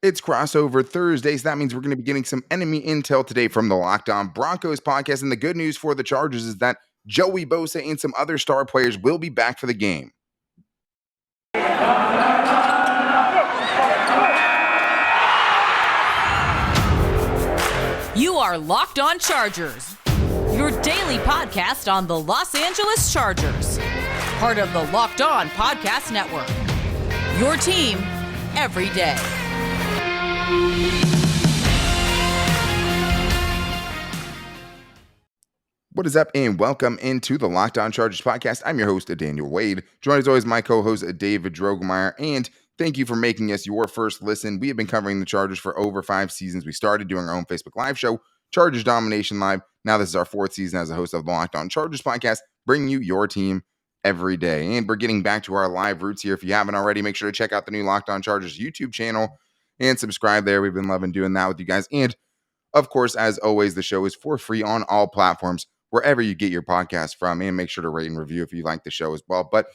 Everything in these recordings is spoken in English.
It's crossover Thursday, so that means we're going to be getting some enemy intel today from the Locked On Broncos podcast. And the good news for the Chargers is that Joey Bosa and some other star players will be back for the game. You are Locked On Chargers, your daily podcast on the Los Angeles Chargers, part of the Locked On Podcast Network, your team every day. What is up, and welcome into the Locked On Chargers podcast. I'm your host, Daniel Wade. Joined as always, my co-host, David Drogemeyer, and thank you for making us your first listen. We have been covering the Chargers for over 5 seasons. We started doing our own Facebook Live show, Chargers Domination Live. Now this is our 4th season as a host of the Locked On Chargers podcast, bringing you your team every day. And we're getting back to our live roots here. If you haven't already, make sure to check out the new Locked On Chargers YouTube channel and subscribe there. We've been loving doing that with you guys. And of course, as always, the show is for free on all platforms, wherever you get your podcast from, and make sure to rate and review if you like the show as well. But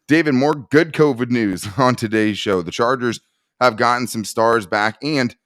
David, more good COVID news on today's show. The Chargers have gotten some stars back, and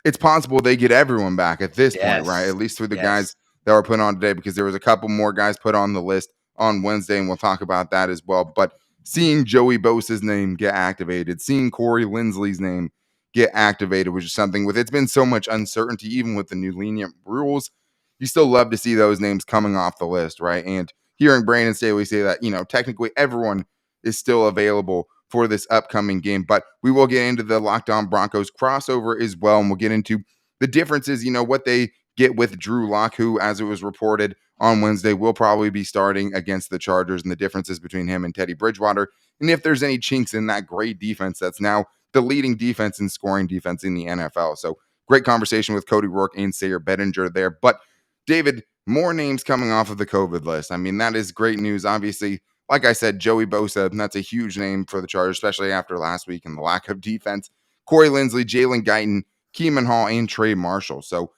it's possible they get everyone back at this point, right? At least through the guys that were put on today, because there was a couple more guys put on the list on Wednesday, and we'll talk about that as well. But seeing Joey Bosa's name get activated, seeing Corey Linsley's name get activated, which is something with it's been so much uncertainty, even with the new lenient rules. You still love to see those names coming off the list, right? And hearing Brandon Staley say that, technically everyone is still available for this upcoming game. But we will get into the Locked On Broncos crossover as well, and we'll get into the differences, what they get with Drew Lock, who, as it was reported on Wednesday, will probably be starting against the Chargers, and the differences between him and Teddy Bridgewater, and if there's any chinks in that great defense that's now the leading defense and scoring defense in the NFL. So great conversation with Cody, Roark, and Sayre Bedinger there. But David, more names coming off of the COVID list. I mean, that is great news. Obviously, like I said, Joey Bosa, and that's a huge name for the Chargers, especially after last week and the lack of defense. Corey Linsley, Jalen Guyton, Keeman Hall, and Trey Marshall. So,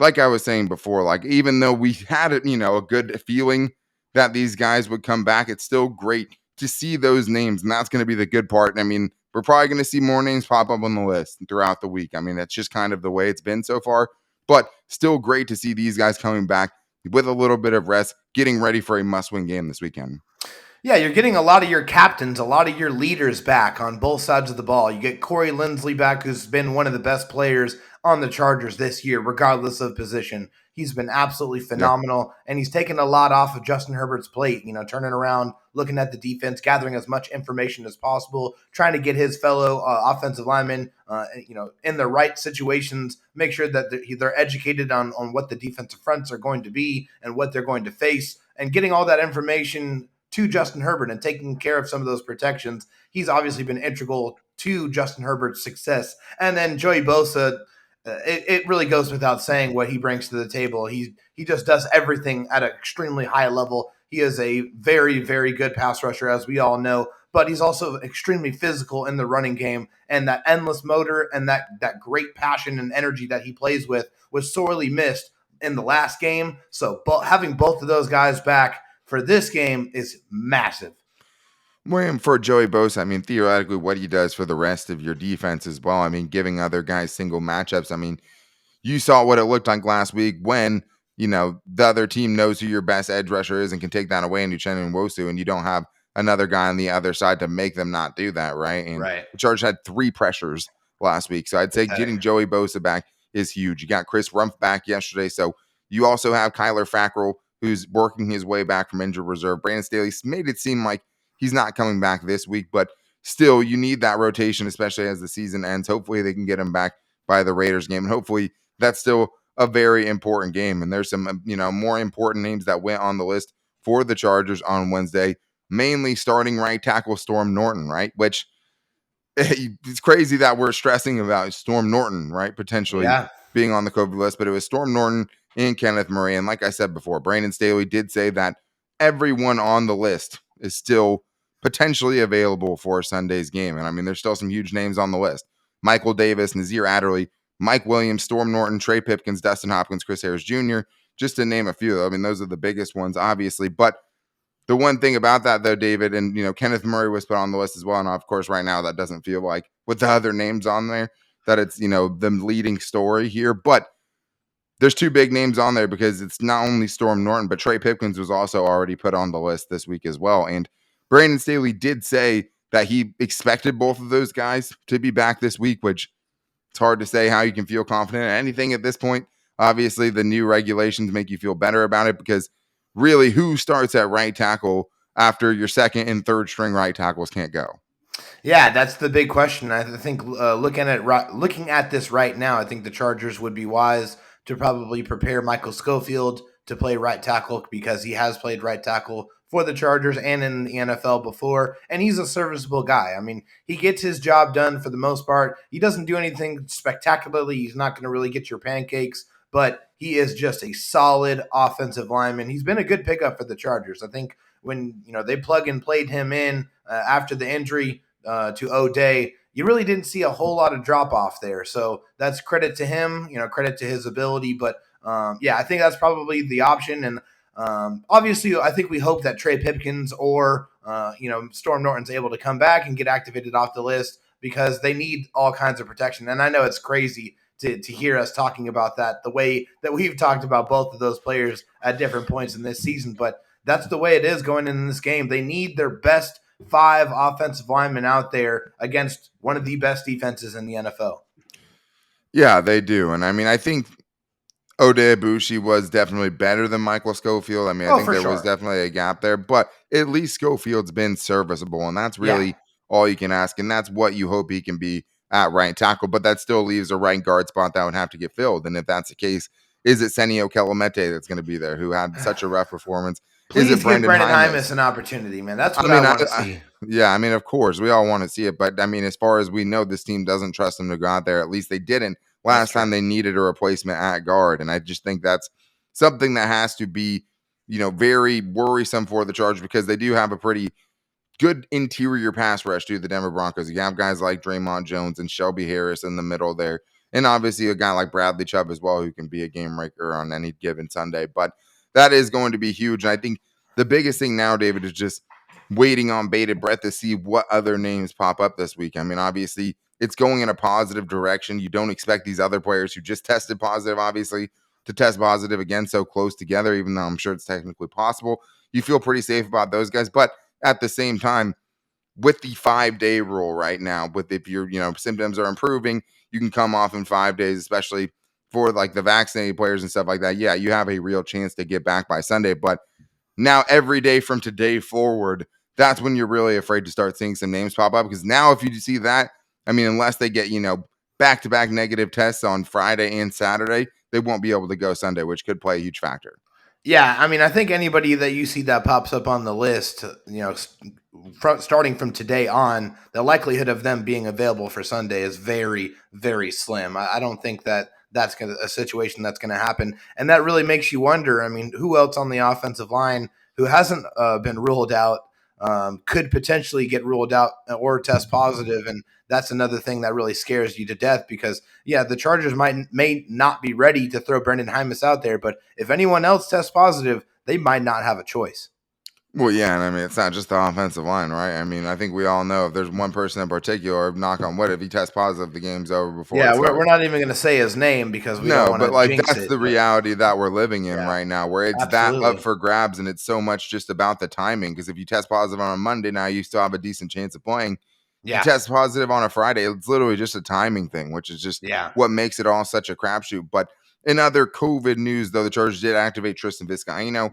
like I was saying before, even though we had a good feeling that these guys would come back, it's still great to see those names, and that's going to be the good part. I mean, we're probably going to see more names pop up on the list throughout the week. I mean, that's just kind of the way it's been so far. But still great to see these guys coming back with a little bit of rest, getting ready for a must-win game this weekend. Yeah, you're getting a lot of your captains, a lot of your leaders back on both sides of the ball. You get Corey Linsley back, who's been one of the best players on the Chargers this year, regardless of position. He's been absolutely phenomenal, and he's taken a lot off of Justin Herbert's plate, turning around, looking at the defense, gathering as much information as possible, trying to get his fellow offensive linemen, in the right situations, make sure that they're educated on what the defensive fronts are going to be and what they're going to face, and getting all that information to Justin Herbert and taking care of some of those protections. He's obviously been integral to Justin Herbert's success. And then Joey Bosa, it really goes without saying what he brings to the table. He just does everything at an extremely high level. He is a very, very good pass rusher, as we all know, but he's also extremely physical in the running game, and that endless motor and that great passion and energy that he plays with was sorely missed in the last game. So having both of those guys back for this game is massive. Well, for Joey Bosa, I mean, theoretically, what he does for the rest of your defense as well. I mean, giving other guys single matchups. I mean, you saw what it looked like last week when, the other team knows who your best edge rusher is and can take that away in Uchenna Nwosu, and you don't have another guy on the other side to make them not do that, right? And the Chargers had 3 pressures last week. So I'd say getting Joey Bosa back is huge. You got Chris Rumph back yesterday. So you also have Kyler Fackrell, who's working his way back from injured reserve. Brandon Staley made it seem like he's not coming back this week, but still, you need that rotation, especially as the season ends. Hopefully, they can get him back by the Raiders game, and hopefully, that's still a very important game. And there's some, more important names that went on the list for the Chargers on Wednesday, mainly starting right tackle Storm Norton, right? Which it's crazy that we're stressing about Storm Norton, right? Potentially being on the COVID list, but it was Storm Norton and Kenneth Murray. And like I said before, Brandon Staley did say that everyone on the list is still potentially available for Sunday's game. And I mean, there's still some huge names on the list. Michael Davis, Nazir Adderley, Mike Williams, Storm Norton, Trey Pipkins, Dustin Hopkins, Chris Harris Jr., just to name a few. I mean, those are the biggest ones, obviously. But the one thing about that, though, David, and, Kenneth Murray was put on the list as well. And of course, right now, that doesn't feel like with the other names on there that it's, the leading story here, but there's two big names on there because it's not only Storm Norton, but Trey Pipkins was also already put on the list this week as well. And Brandon Staley did say that he expected both of those guys to be back this week, which it's hard to say how you can feel confident in anything at this point. Obviously, the new regulations make you feel better about it because really, who starts at right tackle after your second and third string right tackles can't go? Yeah, that's the big question. I think looking at this right now, I think the Chargers would be wise to probably prepare Michael Schofield to play right tackle because he has played right tackle for the Chargers and in the NFL before, and he's a serviceable guy. I mean, he gets his job done for the most part. He doesn't do anything spectacularly. He's not going to really get your pancakes, but he is just a solid offensive lineman. He's been a good pickup for the Chargers. I think when they plug and played him in after the injury to O'Day, you really didn't see a whole lot of drop off there. So that's credit to him, credit to his ability. But I think that's probably the option. And obviously, I think we hope that Trey Pipkins or Storm Norton's able to come back and get activated off the list because they need all kinds of protection. And I know it's crazy to hear us talking about that the way that we've talked about both of those players at different points in this season, but that's the way it is going in this game. They need their best 5 offensive linemen out there against one of the best defenses in the NFL. Yeah, they do. And I mean, I think Oday Abushi was definitely better than Michael Schofield. I mean, I think there was definitely a gap there, but at least Schofield's been serviceable, and that's really all you can ask. And that's what you hope he can be at right tackle, but that still leaves a right guard spot that would have to get filled. And if that's the case, is it Senio Kelemete that's going to be there, who had such a rough performance? Please give Brendan Hymas an opportunity, man. That's what I want to see. Yeah, I mean, of course, we all want to see it. But, I mean, as far as we know, this team doesn't trust him to go out there. At least they didn't last time they needed a replacement at guard. And I just think that's something that has to be, very worrisome for the Chargers because they do have a pretty good interior pass rush to the Denver Broncos. You have guys like Draymond Jones and Shelby Harris in the middle there. And obviously a guy like Bradley Chubb as well, who can be a game breaker on any given Sunday. But that is going to be huge. And I think the biggest thing now, David, is just waiting on bated breath to see what other names pop up this week. I mean, obviously, it's going in a positive direction. You don't expect these other players who just tested positive, obviously, to test positive again so close together, even though I'm sure it's technically possible. You feel pretty safe about those guys. But at the same time, with the 5-day rule right now, with if your symptoms are improving, you can come off in 5 days, especially for like the vaccinated players and stuff like that. Yeah, you have a real chance to get back by Sunday. But now every day from today forward, that's when you're really afraid to start seeing some names pop up. Because now if you see that, I mean, unless they get, back-to-back negative tests on Friday and Saturday, they won't be able to go Sunday, which could play a huge factor. Yeah, I mean, I think anybody that you see that pops up on the list, starting from today on, the likelihood of them being available for Sunday is very, very slim. I don't think that that's a situation that's going to happen. And that really makes you wonder, I mean, who else on the offensive line who hasn't been ruled out could potentially get ruled out or test positive. And that's another thing that really scares you to death because, the Chargers may not be ready to throw Brendan Hymas out there, but if anyone else tests positive, they might not have a choice. Well, yeah, and I mean, it's not just the offensive line, right? I mean, I think we all know if there's one person in particular, knock on wood, if he tests positive, the game's over before. Yeah, we're not even going to say his name because we don't want to jinx that's the reality that we're living in right now, where it's that up for grabs, and it's so much just about the timing. Because if you test positive on a Monday, now you still have a decent chance of playing. You test positive on a Friday, it's literally just a timing thing, which is just what makes it all such a crapshoot. But in other COVID news, though, the Chargers did activate Tristan Vizcaino,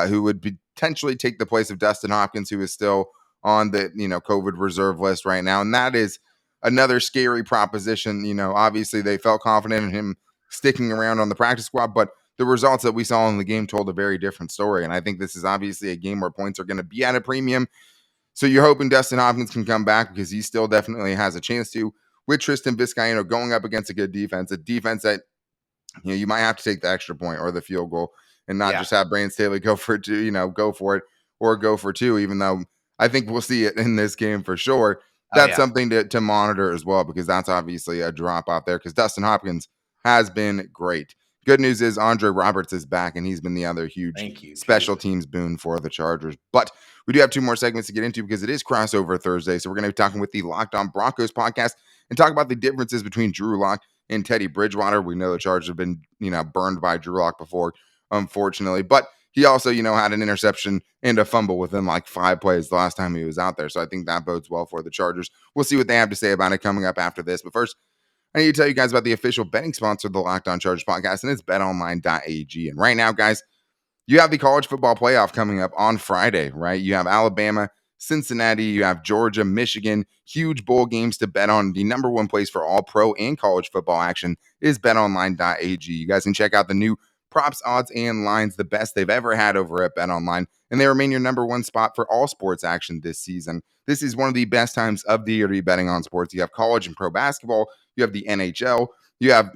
who would potentially take the place of Dustin Hopkins, who is still on the COVID reserve list right now. And that is another scary proposition. Obviously they felt confident in him sticking around on the practice squad, but the results that we saw in the game told a very different story. And I think this is obviously a game where points are going to be at a premium. So you're hoping Dustin Hopkins can come back because he still definitely has a chance to, with Tristan Vizcaino going up against a good defense, a defense that you might have to take the extra point or the field goal and not just have Brandon Staley go for it, go for it or go for 2, even though I think we'll see it in this game for sure. That's something to monitor as well, because that's obviously a drop out there because Dustin Hopkins has been great. Good news is Andre Roberts is back, and he's been the other huge special teams boon for the Chargers. But we do have 2 more segments to get into because it is crossover Thursday. So we're going to be talking with the Locked On Broncos podcast and talk about the differences between Drew Lock and Teddy Bridgewater. We know the Chargers have been, burned by Drew Lock before, unfortunately, but he also, had an interception and a fumble within like 5 plays the last time he was out there. So I think that bodes well for the Chargers. We'll see what they have to say about it coming up after this. But first, I need to tell you guys about the official betting sponsor of the Locked On Chargers podcast, and it's betonline.ag. And right now, guys, you have the college football playoff coming up on Friday, right? You have Alabama, Cincinnati, you have Georgia, Michigan, huge bowl games to bet on. The number one place for all pro and college football action is betonline.ag. You guys can check out the new props, odds, and lines, the best they've ever had over at BetOnline, and they remain your number one spot for all sports action this season. This is one of the best times of the year to be betting on sports. You have college and pro basketball, you have the NHL, you have,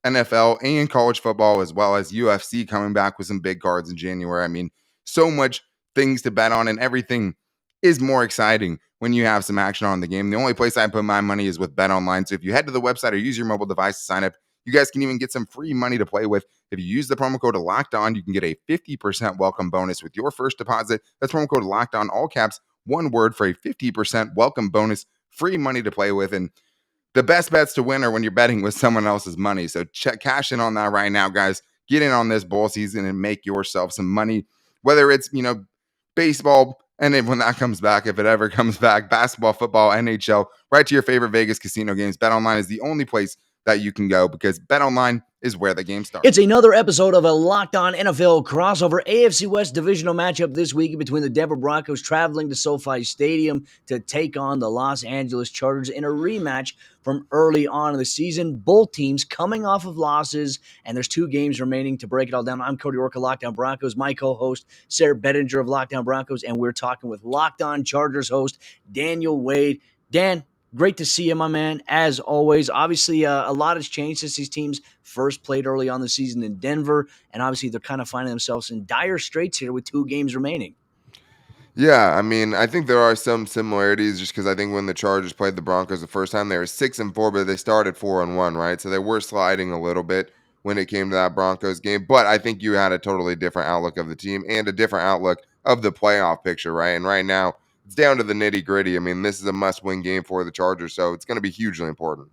NFL and college football, as well as UFC coming back with some big cards in January. I mean, so much things to bet on, and everything is more exciting when you have some action on the game. The only place I put my money is with BetOnline. So if you head to the website or use your mobile device to sign up, you guys can even get some free money to play with. If you use the promo code LOCKEDON, you can get a 50% welcome bonus with your first deposit. That's promo code LOCKEDON, all caps, one word, for a 50% welcome bonus, free money to play with. And the best bets to win are when you're betting with someone else's money. So cash in on that right now, guys. Get in on this bowl season and make yourself some money, whether it's, baseball, and then when that comes back, if it ever comes back, basketball, football, NHL, right to your favorite Vegas casino games. BetOnline is the only place that you can go, because BetOnline is where the game starts. It's another episode of a Locked On NFL crossover AFC West divisional matchup this week between the Denver Broncos traveling to SoFi Stadium to take on the Los Angeles Chargers in a rematch from early on in the season. Both teams coming off of losses, and there's 2 games remaining to break it all down. I'm Cody Roark of Locked On Broncos, my co-host Sayre Bedinger of Locked On Broncos, and we're talking with Locked On Chargers host Daniel Wade. Dan, great to see you, my man, as always. Obviously, a lot has changed since these teams first played early on the season in Denver, and obviously they're kind of finding themselves in dire straits here with 2 games remaining. Yeah, I mean, I think there are some similarities, just because I think when the Chargers played the Broncos the first time, they were 6-4, but they started 4-1, right? So they were sliding a little bit when it came to that Broncos game. But I think you had a totally different outlook of the team and a different outlook of the playoff picture, right? And right now, it's down to the nitty gritty. I mean, this is a must-win game for the Chargers, so it's going to be hugely important.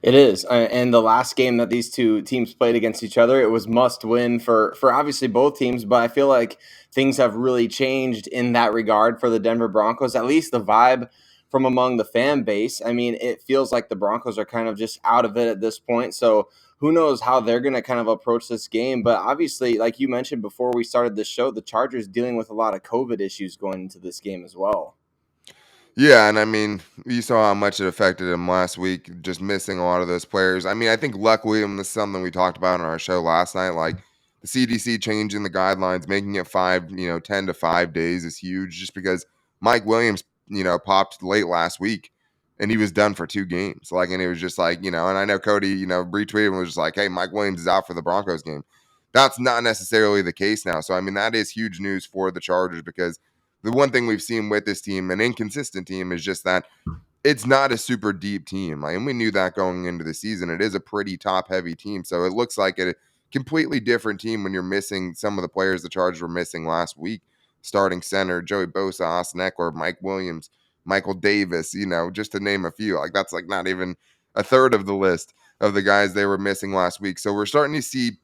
It is, and the last game that these 2 teams played against each other, it was must win for obviously both teams, but I feel like things have really changed in that regard for the Denver Broncos, at least the vibe from among the fan base. I mean, it feels like the Broncos are kind of just out of it at this point, so who knows how they're going to kind of approach this game. But obviously, like you mentioned before we started this show, the Chargers dealing with a lot of COVID issues going into this game as well. Yeah, and I mean, you saw how much it affected him last week, just missing a lot of those players. I mean, I think luckily, and this is something we talked about on our show last night, like the CDC changing the guidelines, making it 10 to 5 days is huge, just because Mike Williams, popped late last week and he was done for 2 games. And it was just like, and I know Cody, retweeted and was just like, hey, Mike Williams is out for the Broncos game. That's not necessarily the case now. So, I mean, that is huge news for the Chargers, because the one thing we've seen with this team, an inconsistent team, is just that it's not a super deep team. And we knew that going into the season. It is a pretty top-heavy team. So it looks like a completely different team when you're missing some of the players the Chargers were missing last week. Starting center, Joey Bosa, Austin Eckler, Mike Williams, Michael Davis, just to name a few. That's not even a third of the list of the guys they were missing last week. So we're starting to see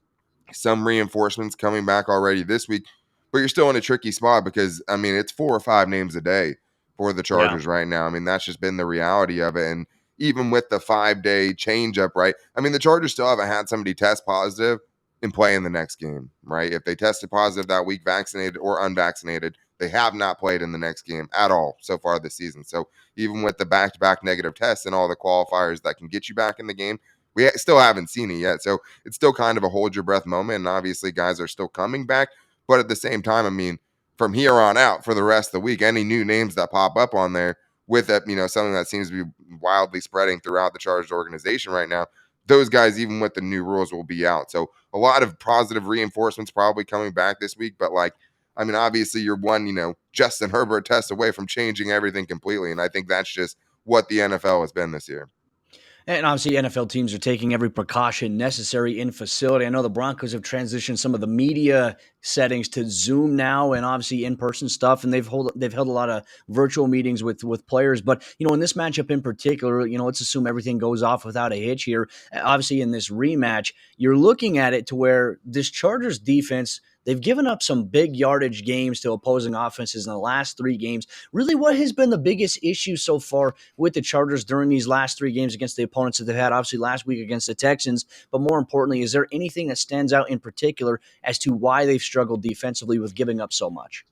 some reinforcements coming back already this week. But you're still in a tricky spot, because, I mean, it's 4 or 5 names a day for the Chargers right now. I mean, that's just been the reality of it. And even with the 5-day change up, right? I mean, the Chargers still haven't had somebody test positive and play in the next game, right? If they tested positive that week, vaccinated or unvaccinated, they have not played in the next game at all so far this season. So even with the back-to-back negative tests and all the qualifiers that can get you back in the game, we still haven't seen it yet. So it's still kind of a hold-your-breath moment. And obviously, guys are still coming back. But at the same time, I mean, from here on out for the rest of the week, any new names that pop up on there with that, something that seems to be wildly spreading throughout the Chargers organization right now, those guys, even with the new rules, will be out. So a lot of positive reinforcements probably coming back this week. But obviously you're one, Justin Herbert test away from changing everything completely. And I think that's just what the NFL has been this year. And obviously, NFL teams are taking every precaution necessary in facility. I know the Broncos have transitioned some of the media settings to Zoom now, and obviously in-person stuff. And they've held a lot of virtual meetings with players. But in this matchup in particular, let's assume everything goes off without a hitch here. Obviously, in this rematch, you're looking at it to where this Chargers defense. They've given up some big yardage games to opposing offenses in the last 3 games. Really, what has been the biggest issue so far with the Chargers during these last 3 games against the opponents that they've had? Obviously, last week against the Texans. But more importantly, is there anything that stands out in particular as to why they've struggled defensively with giving up so much?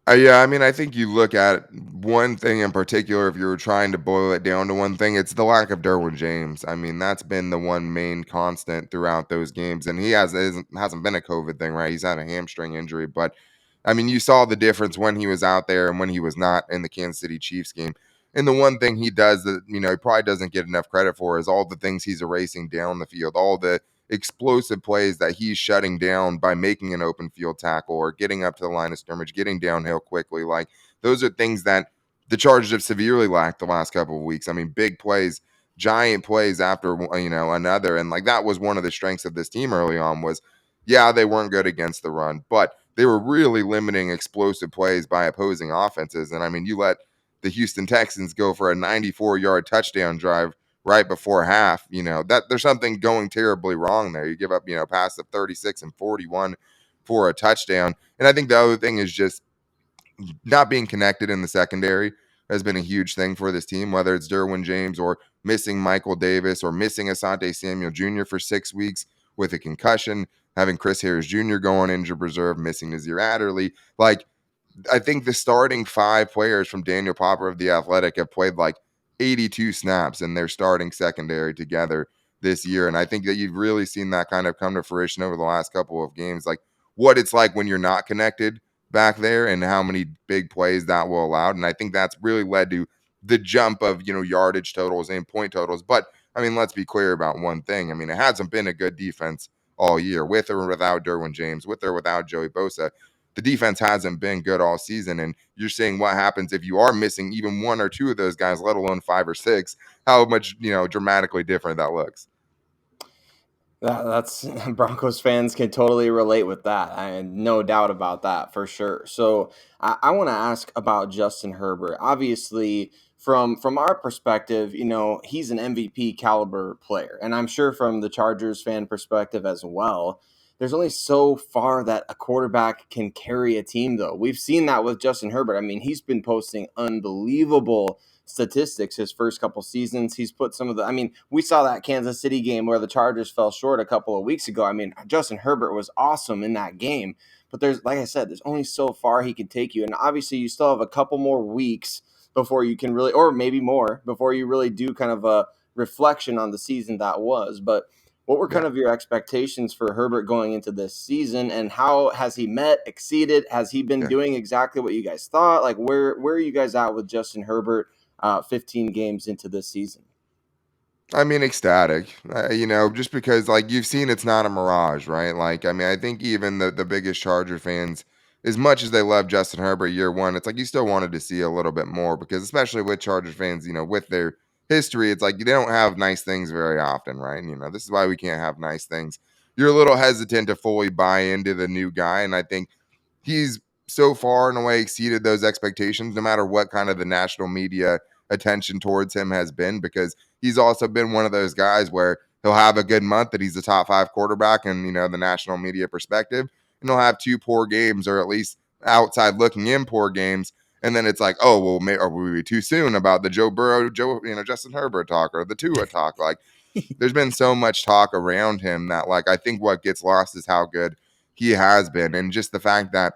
Yeah, I mean, I think you look at one thing in particular, if you were trying to boil it down to one thing, it's the lack of Derwin James. I mean, that's been the one main constant throughout those games. And he hasn't been a COVID thing, right? He's had a hamstring injury. But, I mean, you saw the difference when he was out there and when he was not in the Kansas City Chiefs game. And the one thing he does that, he probably doesn't get enough credit for is all the things he's erasing down the field, all the explosive plays that he's shutting down by making an open field tackle or getting up to the line of scrimmage, getting downhill quickly. Like, those are things that the Chargers have severely lacked the last couple of weeks. I mean, big plays, giant plays after, another. And like, that was one of the strengths of this team early on was, yeah, they weren't good against the run, but they were really limiting explosive plays by opposing offenses. And I mean, you let the Houston Texans go for a 94-yard touchdown drive right before half, that there's something going terribly wrong there. You give up, pass of 36 and 41 for a touchdown. And I think the other thing is just not being connected in the secondary has been a huge thing for this team, whether it's Derwin James or missing Michael Davis or missing Asante Samuel Jr. for 6 weeks with a concussion, having Chris Harris Jr. go on injured reserve, missing Nazir Adderley. Like, I think the starting 5 players from Daniel Popper of The Athletic have played like 82 snaps in their starting secondary together this year. And I think that you've really seen that kind of come to fruition over the last couple of games, like what it's like when you're not connected back there and how many big plays that will allow. And I think that's really led to the jump of, yardage totals and point totals. But I mean, let's be clear about one thing. I mean, it hasn't been a good defense all year, with or without Derwin James, with or without Joey Bosa. The defense hasn't been good all season, and you're seeing what happens if you are missing even 1 or 2 of those guys, let alone 5 or 6, how much, dramatically different that looks. That's Broncos fans can totally relate with that. I no doubt about that for sure. So I want to ask about Justin Herbert. Obviously, from our perspective, he's an MVP caliber player, and I'm sure from the Chargers fan perspective as well. There's only so far that a quarterback can carry a team, though. We've seen that with Justin Herbert. I mean, he's been posting unbelievable statistics his first couple seasons. He's put some of the, I mean, we saw that Kansas City game where the Chargers fell short a couple of weeks ago. I mean, Justin Herbert was awesome in that game, but there's, like I said, there's only so far he can take you. And obviously you still have a couple more weeks before you can really, or maybe more, before you really do kind of a reflection on the season that was. But what were kind of your expectations for Herbert going into this season, and how has he met, exceeded? Has he been doing exactly what you guys thought? Like, where are you guys at with Justin Herbert 15 games into this season? I mean, ecstatic, just because, like, you've seen it's not a mirage, right? Like, I mean, I think even the biggest Charger fans, as much as they love Justin Herbert year one, it's like you still wanted to see a little bit more because, especially with Chargers fans, with their history, it's like they don't have nice things very often, right? And, this is why we can't have nice things. You're a little hesitant to fully buy into the new guy, and I think he's so far and away exceeded those expectations, no matter what kind of the national media attention towards him has been, because he's also been one of those guys where he'll have a good month that he's a top 5 quarterback in, the national media perspective, and he'll have 2 poor games, or at least outside looking in poor games. And then it's like, oh, well, are we too soon about the Joe Burrow, Justin Herbert talk or the Tua talk? Like, there's been so much talk around him that, like, I think what gets lost is how good he has been. And just the fact that,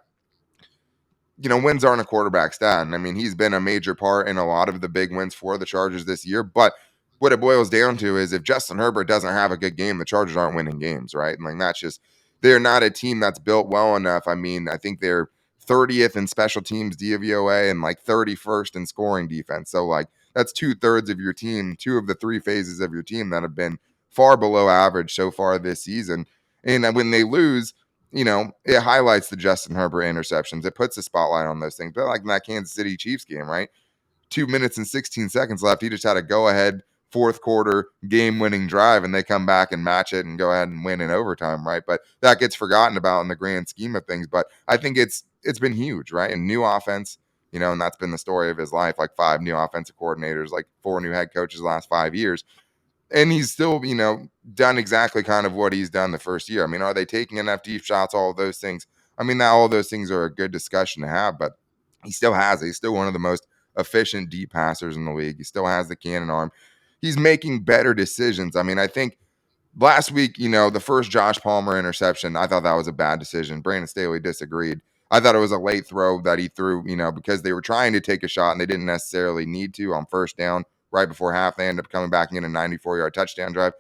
wins aren't a quarterback stat. And I mean, he's been a major part in a lot of the big wins for the Chargers this year. But what it boils down to is if Justin Herbert doesn't have a good game, the Chargers aren't winning games, right? And like, that's just, they're not a team that's built well enough. I mean, I think they're 30th in special teams DVOA and like 31st in scoring defense. So like, that's 2/3 of your team, 2 of the 3 phases of your team that have been far below average so far this season. And when they lose, it highlights the Justin Herbert interceptions. It puts a spotlight on those things. But like in that Kansas City Chiefs game, right? 2 minutes and 16 seconds left. He just had a go-ahead fourth quarter game-winning drive, and they come back and match it and go ahead and win in overtime, right? But that gets forgotten about in the grand scheme of things. But I think it's been huge, right? And new offense, and that's been the story of his life, like 5 new offensive coordinators, like 4 new head coaches the last 5 years. And he's still, done exactly kind of what he's done the first year. I mean, are they taking enough deep shots? All of those things. I mean, all of those things are a good discussion to have, but he still has it. He's still one of the most efficient deep passers in the league. He still has the cannon arm. He's making better decisions. I mean, I think last week, the first Josh Palmer interception, I thought that was a bad decision. Brandon Staley disagreed. I thought it was a late throw that he threw, because they were trying to take a shot and they didn't necessarily need to on first down right before half. They ended up coming back in a 94-yard touchdown drive.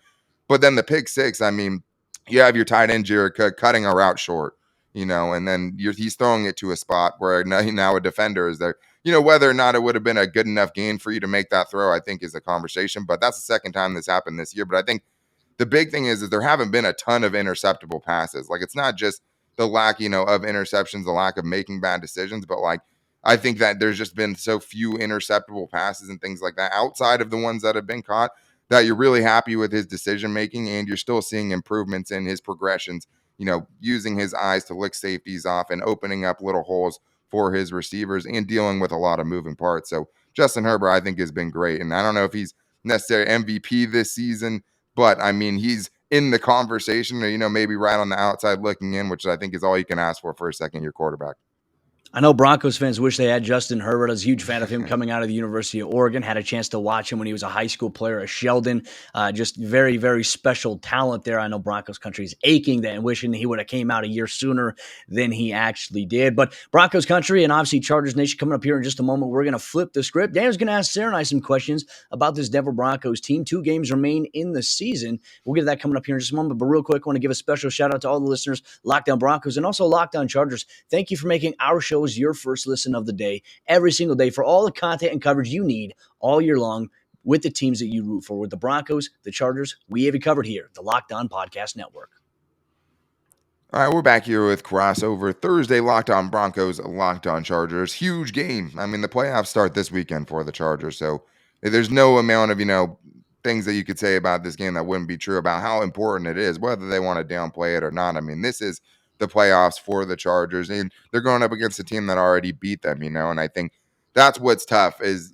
But then the pick six, I mean, you have your tight end, Jared Cook, cutting a route short, and then he's throwing it to a spot where now a defender is there. Whether or not it would have been a good enough gain for you to make that throw, I think is a conversation. But that's the second time this happened this year. But I think the big thing is there haven't been a ton of interceptable passes. Like, it's not just the lack, of interceptions, the lack of making bad decisions, but like, I think that there's just been so few interceptable passes and things like that outside of the ones that have been caught that you're really happy with his decision making, and you're still seeing improvements in his progressions, using his eyes to lick safeties off and opening up little holes for his receivers and dealing with a lot of moving parts. So Justin Herbert, I think, has been great. And I don't know if he's necessarily MVP this season, but I mean, he's in the conversation, or, maybe right on the outside looking in, which I think is all you can ask for a second-year quarterback. I know Broncos fans wish they had Justin Herbert. I was a huge fan of him coming out of the University of Oregon. Had a chance to watch him when he was a high school player at Sheldon. Just very, very special talent there. I know Broncos country is aching that and wishing he would have came out a year sooner than he actually did. But Broncos country and obviously Chargers Nation coming up here in just a moment. We're going to flip the script. Daniel's going to ask Sayre and I some questions about this Denver Broncos team. 2 games remain in the season. We'll get to that coming up here in just a moment. But real quick, I want to give a special shout out to all the listeners, Locked On Broncos and also Locked On Chargers. Thank you for making our shows your first listen of the day, every single day, for all the content and coverage you need all year long with the teams that you root for. With the Broncos, the Chargers, we have you covered here, the Locked On Podcast Network. All right, we're back here with crossover Thursday, Locked On Broncos, Locked On Chargers. Huge game. I mean, the playoffs start this weekend for the Chargers, so there's no amount of, things that you could say about this game that wouldn't be true about how important it is, whether they want to downplay it or not. I mean, this is the playoffs for the Chargers, and they're going up against a team that already beat them, and I think that's what's tough is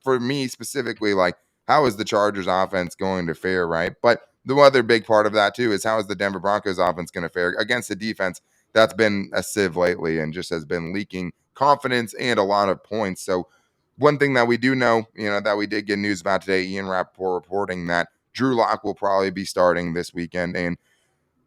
for me specifically, like, how is the Chargers offense going to fare, right? But the other big part of that too is how is the Denver Broncos offense going to fare against a defense that's been a sieve lately and just has been leaking confidence and a lot of points. So one thing that we do know, that we did get news about today, Ian Rappaport reporting that Drew Lock will probably be starting this weekend, and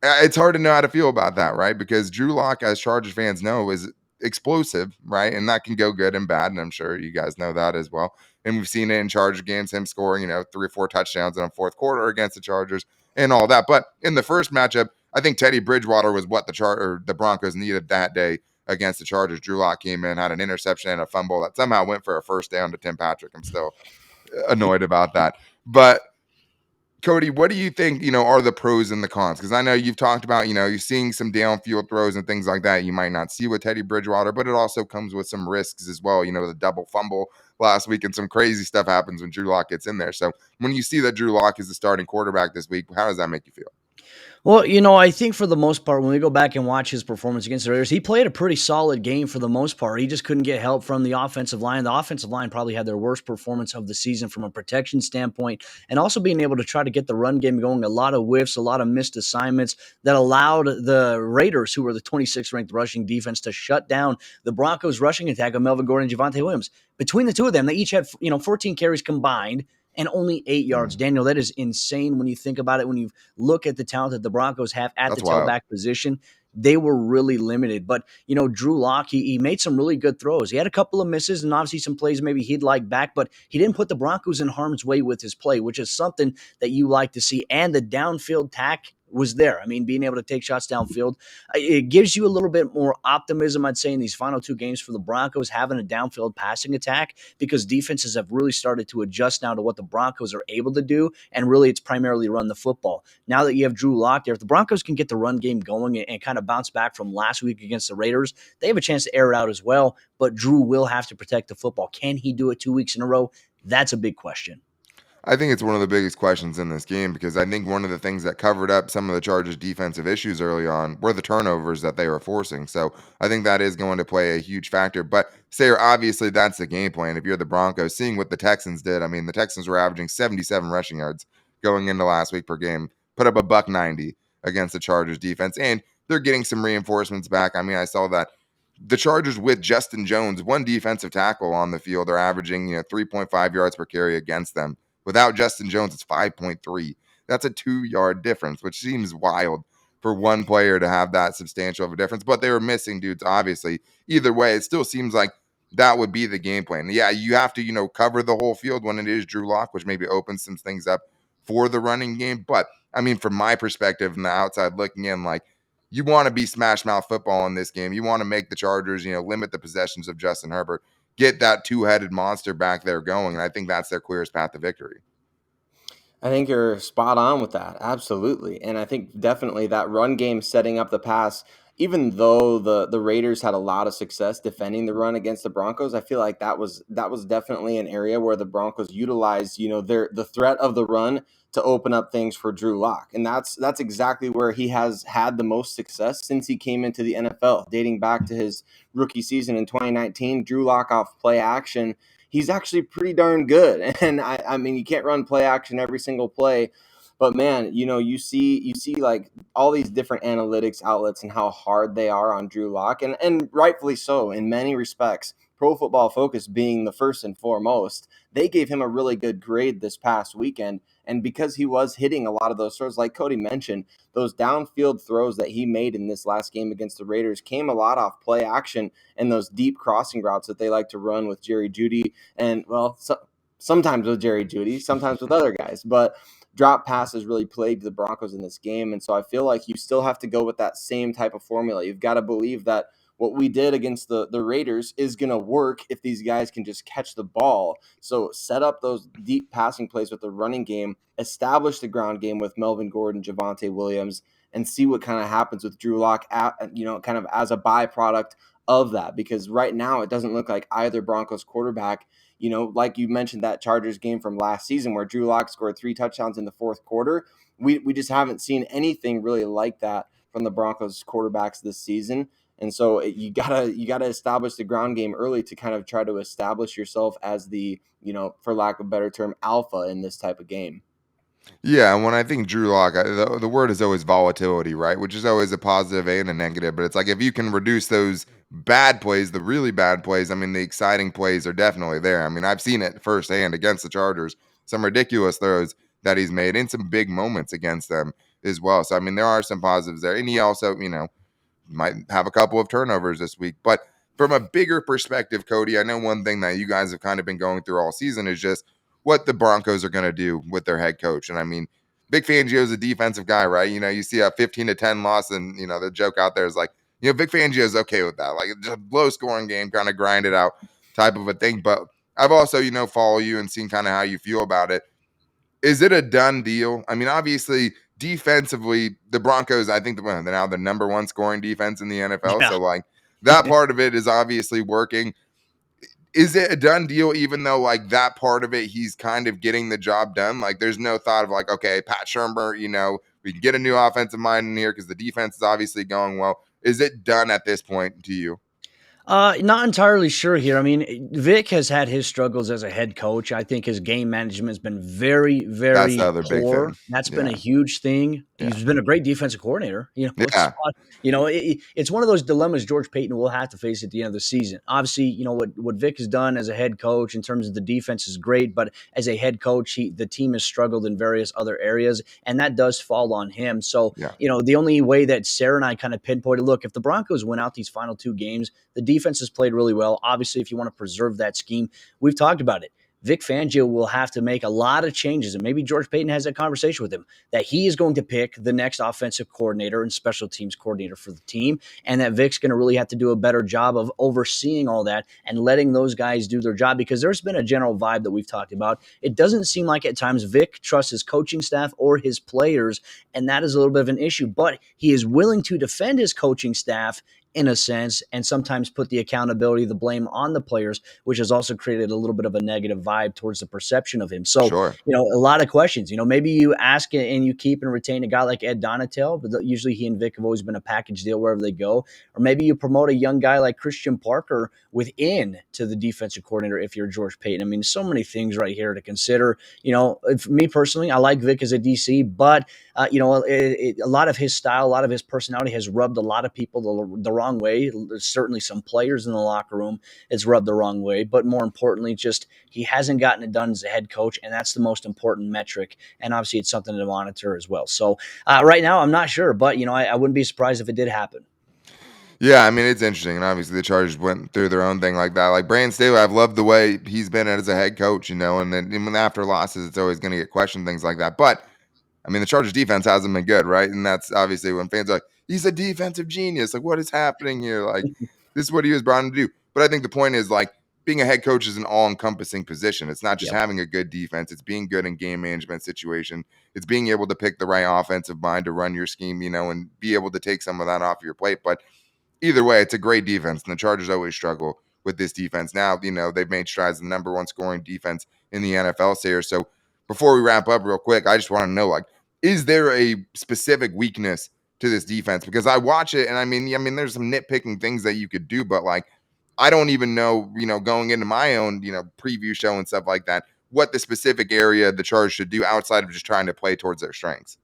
it's hard to know how to feel about that, right? Because Drew Lock, as Chargers fans know, is explosive, right? And that can go good and bad, and I'm sure you guys know that as well. And we've seen it in Charger games, him scoring, 3 or 4 touchdowns in a fourth quarter against the Chargers and all that. But in the first matchup, I think Teddy Bridgewater was what the Broncos needed that day against the Chargers. Drew Lock came in, had an interception and a fumble that somehow went for a first down to Tim Patrick. I'm still annoyed about that. But Cody, what do you think, are the pros and the cons? Because I know you've talked about, you're seeing some downfield throws and things like that you might not see with Teddy Bridgewater, but it also comes with some risks as well. The double fumble last week and some crazy stuff happens when Drew Lock gets in there. So when you see that Drew Lock is the starting quarterback this week, how does that make you feel? Well, I think for the most part, when we go back and watch his performance against the Raiders, he played a pretty solid game for the most part. He just couldn't get help from the offensive line. The offensive line probably had their worst performance of the season from a protection standpoint, and also being able to try to get the run game going. A lot of whiffs, a lot of missed assignments that allowed the Raiders, who were the 26th ranked rushing defense, to shut down the Broncos rushing attack of Melvin Gordon and Javonte Williams. Between the two of them, they each had 14 carries combined and only 8 yards. Daniel, that is insane when you think about it. When you look at the talent that the Broncos have at the tailback position, they were really limited. But, Drew Lock, he made some really good throws. He had a couple of misses and obviously some plays maybe he'd like back, but he didn't put the Broncos in harm's way with his play, which is something that you like to see. And the downfield tack was there. I mean, being able to take shots downfield, it gives you a little bit more optimism, I'd say, in these final 2 games for the Broncos having a downfield passing attack, because defenses have really started to adjust now to what the Broncos are able to do, and really it's primarily run the football. Now that you have Drew Lock there, if the Broncos can get the run game going and kind of bounce back from last week against the Raiders, they have a chance to air it out as well, but Drew will have to protect the football. Can he do it 2 weeks in a row? That's a big question. I think it's one of the biggest questions in this game because I think one of the things that covered up some of the Chargers' defensive issues early on were the turnovers that they were forcing. So I think that is going to play a huge factor. But Sayre, obviously, that's the game plan. If you're the Broncos, seeing what the Texans did, I mean, the Texans were averaging 77 rushing yards going into last week per game, put up a buck 90 against the Chargers defense, and they're getting some reinforcements back. I mean, I saw that the Chargers with Justin Jones, one defensive tackle on the field, are averaging 3.5 yards per carry against them. Without Justin Jones, it's 5.3. That's a 2-yard difference, which seems wild for one player to have that substantial of a difference. But they were missing dudes, obviously. Either way, it still seems like that would be the game plan. Yeah, you have to, cover the whole field when it is Drew Lock, which maybe opens some things up for the running game. But I mean, from my perspective, from the outside looking in, like, you want to be smash mouth football in this game. You want to make the Chargers, limit the possessions of Justin Herbert, get that two-headed monster back there going. And I think that's their clearest path to victory. I think you're spot on with that. Absolutely. And I think definitely that run game setting up the pass, even though the Raiders had a lot of success defending the run against the Broncos, I feel like that was definitely an area where the Broncos utilized, the threat of the run to open up things for Drew Lock. And that's exactly where he has had the most success since he came into the NFL, dating back to his rookie season in 2019. Drew Lock off play action, he's actually pretty darn good. And I mean, you can't run play action every single play, but man, you see like all these different analytics outlets and how hard they are on Drew Lock, and rightfully so in many respects. Pro Football Focus being the first and foremost, they gave him a really good grade this past weekend. And because he was hitting a lot of those throws, like Cody mentioned, those downfield throws that he made in this last game against the Raiders came a lot off play action and those deep crossing routes that they like to run with Jerry Jeudy. And, well, sometimes with Jerry Jeudy, sometimes with other guys. But drop passes really plagued the Broncos in this game. And so I feel like you still have to go with that same type of formula. You've got to believe that what we did against the Raiders is going to work if these guys can just catch the ball. So set up those deep passing plays with the running game, establish the ground game with Melvin Gordon, Javonte Williams, and see what kind of happens with Drew Lock, kind of as a byproduct of that. Because right now it doesn't look like either Broncos quarterback, like you mentioned that Chargers game from last season where Drew Lock scored 3 touchdowns in the fourth quarter. We just haven't seen anything really like that from the Broncos quarterbacks this season. And so you gotta establish the ground game early to kind of try to establish yourself as the, for lack of a better term, alpha in this type of game. Yeah, and when I think Drew Lock, the word is always volatility, right? Which is always a positive and a negative. But it's like if you can reduce those bad plays, the really bad plays, I mean, the exciting plays are definitely there. I mean, I've seen it firsthand against the Chargers, some ridiculous throws that he's made and some big moments against them as well. So, I mean, there are some positives there. And he also, might have a couple of turnovers this week. But from a bigger perspective, Cody, I know one thing that you guys have kind of been going through all season is just what the Broncos are going to do with their head coach. And I mean, Vic Fangio is a defensive guy, right? You see a 15-10 loss, and the joke out there is like, Vic Fangio is okay with that, like just low scoring game, kind of grind it out type of a thing. But I've also, follow you and seen kind of how you feel about it. Is it a done deal? I mean, obviously, defensively, the Broncos, I think they're now the number 1 scoring defense in the NFL. Yeah. So, like, that part of it is obviously working. Is it a done deal, even though, like, that part of it, he's kind of getting the job done? Like, there's no thought of, like, okay, Pat Shurmur, we can get a new offensive mind in here because the defense is obviously going well. Is it done at this point to you? Not entirely sure here. I mean, Vic has had his struggles as a head coach. I think his game management has been very, That's very the other big poor. thing. That's been a Yeah. huge thing. Yeah. He's been a great defensive coordinator. Yeah. It's one of those dilemmas George Payton will have to face at the end of the season. Obviously, what Vic has done as a head coach in terms of the defense is great, but as a head coach, the team has struggled in various other areas, and that does fall on him. So, Yeah. the only way that Sayre and I kind of pinpointed, look, if the Broncos win out these final 2 games, the defense has played really well. Obviously, if you want to preserve that scheme, we've talked about it. Vic Fangio will have to make a lot of changes, and maybe George Payton has that conversation with him, that he is going to pick the next offensive coordinator and special teams coordinator for the team, and that Vic's going to really have to do a better job of overseeing all that and letting those guys do their job, because there's been a general vibe that we've talked about. It doesn't seem like at times Vic trusts his coaching staff or his players, and that is a little bit of an issue, but he is willing to defend his coaching staff in a sense, and sometimes put the accountability, the blame on the players, which has also created a little bit of a negative vibe towards the perception of him. So, Sure. a lot of questions. Maybe you ask and you keep and retain a guy like Ed Donatel, but usually he and Vic have always been a package deal wherever they go. Or maybe you promote a young guy like Christian Parker within to the defensive coordinator if you're George Payton. I mean, so many things right here to consider. For me personally, I like Vic as a DC, but a lot of his style, a lot of his personality has rubbed a lot of people the wrong way. There's certainly some players in the locker room it's rubbed the wrong way, but more importantly, just he hasn't gotten it done as a head coach, and that's the most important metric. And obviously, it's something to monitor as well. So right now, I'm not sure, but I wouldn't be surprised if it did happen. Yeah, I mean, it's interesting. And obviously, the Chargers went through their own thing like that. Like Brandon Staley, I've loved the way he's been as a head coach, and then even after losses, it's always going to get questioned, things like that. But I mean, the Chargers defense hasn't been good, right? And that's obviously when fans are like, he's a defensive genius. Like, what is happening here? Like, this is what he was brought in to do. But I think the point is, like, being a head coach is an all-encompassing position. It's not just having a good defense. It's being good in game management situation. It's being able to pick the right offensive mind to run your scheme, and be able to take some of that off your plate. But either way, it's a great defense, and the Chargers always struggle with this defense. Now, they've made strides in the number one scoring defense in the NFL, Sayre. So before we wrap up real quick, I just want to know, like, is there a specific weakness to this defense? Because I watch it, and I mean, there's some nitpicking things that you could do, but like, I don't even know, going into my own, preview show and stuff like that, what the specific area the Chargers should do outside of just trying to play towards their strengths.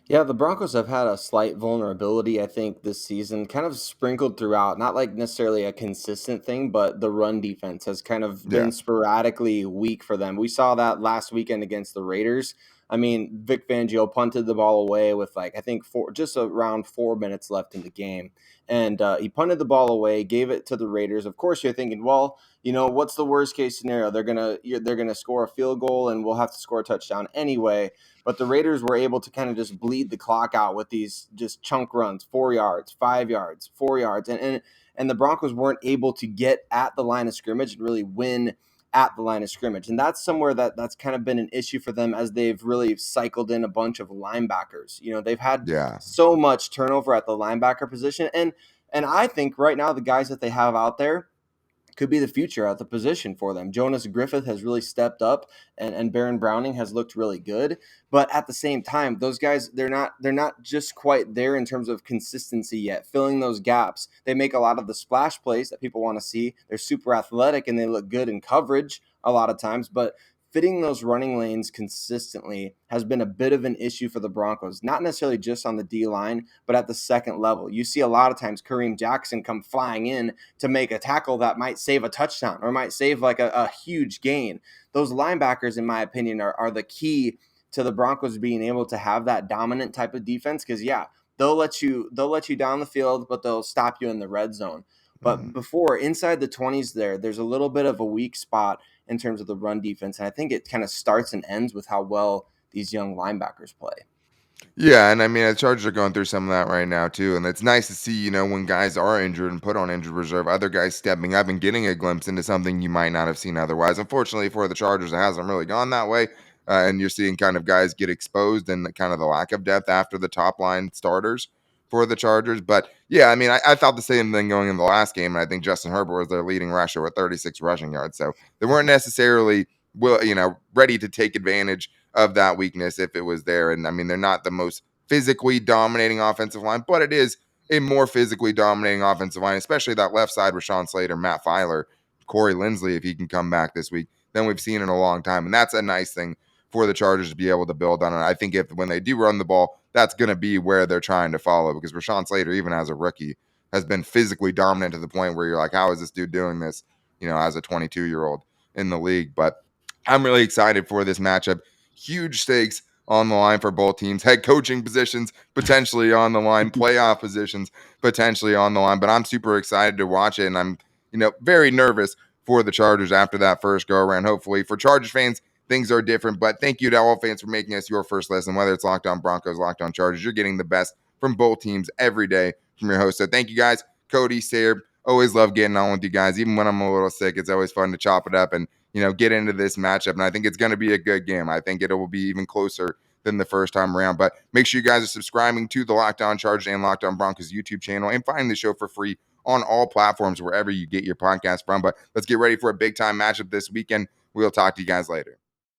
Yeah, the Broncos have had a slight vulnerability, I think, this season, kind of sprinkled throughout. Not like necessarily a consistent thing, but the run defense has kind of Yeah. been sporadically weak for them. We saw that last weekend against the Raiders. I mean, Vic Fangio punted the ball away with I think just around 4 minutes left in the game. And he punted the ball away, gave it to the Raiders. Of course, you're thinking, well, what's the worst case scenario? They're gonna score a field goal, and we'll have to score a touchdown anyway. But the Raiders were able to kind of just bleed the clock out with these just chunk runs, 4 yards, 5 yards, 4 yards. And the Broncos weren't able to get at the line of scrimmage and really win at the line of scrimmage. And that's somewhere that's kind of been an issue for them as they've really cycled in a bunch of linebackers. They've had so much turnover at the linebacker position. And I think right now the guys that they have out there could be the future at the position for them. Jonas Griffith has really stepped up, and Baron Browning has looked really good. But at the same time, those guys, they're not just quite there in terms of consistency yet, filling those gaps. They make a lot of the splash plays that people want to see. They're super athletic, and they look good in coverage a lot of times, but fitting those running lanes consistently has been a bit of an issue for the Broncos, not necessarily just on the D-line, but at the second level. You see a lot of times Kareem Jackson come flying in to make a tackle that might save a touchdown or might save like a huge gain. Those linebackers, in my opinion, are the key to the Broncos being able to have that dominant type of defense because, they'll let you down the field, but they'll stop you in the red zone. But before, inside the 20s there's a little bit of a weak spot in terms of the run defense. And I think it kind of starts and ends with how well these young linebackers play. Yeah, and I mean, the Chargers are going through some of that right now, too. And it's nice to see, when guys are injured and put on injured reserve, other guys stepping up and getting a glimpse into something you might not have seen otherwise. Unfortunately for the Chargers, it hasn't really gone that way. And you're seeing kind of guys get exposed and kind of the lack of depth after the top line starters for the Chargers. But yeah, I mean, I thought the same thing going in the last game. And I think Justin Herbert was their leading rusher with 36 rushing yards. So they weren't necessarily, ready to take advantage of that weakness if it was there. And I mean, they're not the most physically dominating offensive line, but it is a more physically dominating offensive line, especially that left side with Sean Slater, Matt Filer, Corey Linsley, if he can come back this week, than we've seen in a long time. And that's a nice thing for the Chargers to be able to build on. And I think when they do run the ball, that's going to be where they're trying to follow, because Rashawn Slater, even as a rookie, has been physically dominant to the point where you're like, how is this dude doing this, as a 22-year-old in the league? But I'm really excited for this matchup. Huge stakes on the line for both teams. Head coaching positions potentially on the line, playoff positions potentially on the line. But I'm super excited to watch it, and I'm, very nervous for the Chargers after that first go around. Hopefully for Chargers fans, things are different. But thank you to all fans for making us your first listen, whether it's Locked On Broncos, Locked On Chargers. You're getting the best from both teams every day from your host. So thank you guys, Cody, Sayre. Always love getting on with you guys. Even when I'm a little sick, it's always fun to chop it up and get into this matchup. And I think it's going to be a good game. I think it will be even closer than the first time around. But make sure you guys are subscribing to the Locked On Chargers and Locked On Broncos YouTube channel and finding the show for free on all platforms wherever you get your podcast from. But let's get ready for a big time matchup this weekend. We'll talk to you guys later.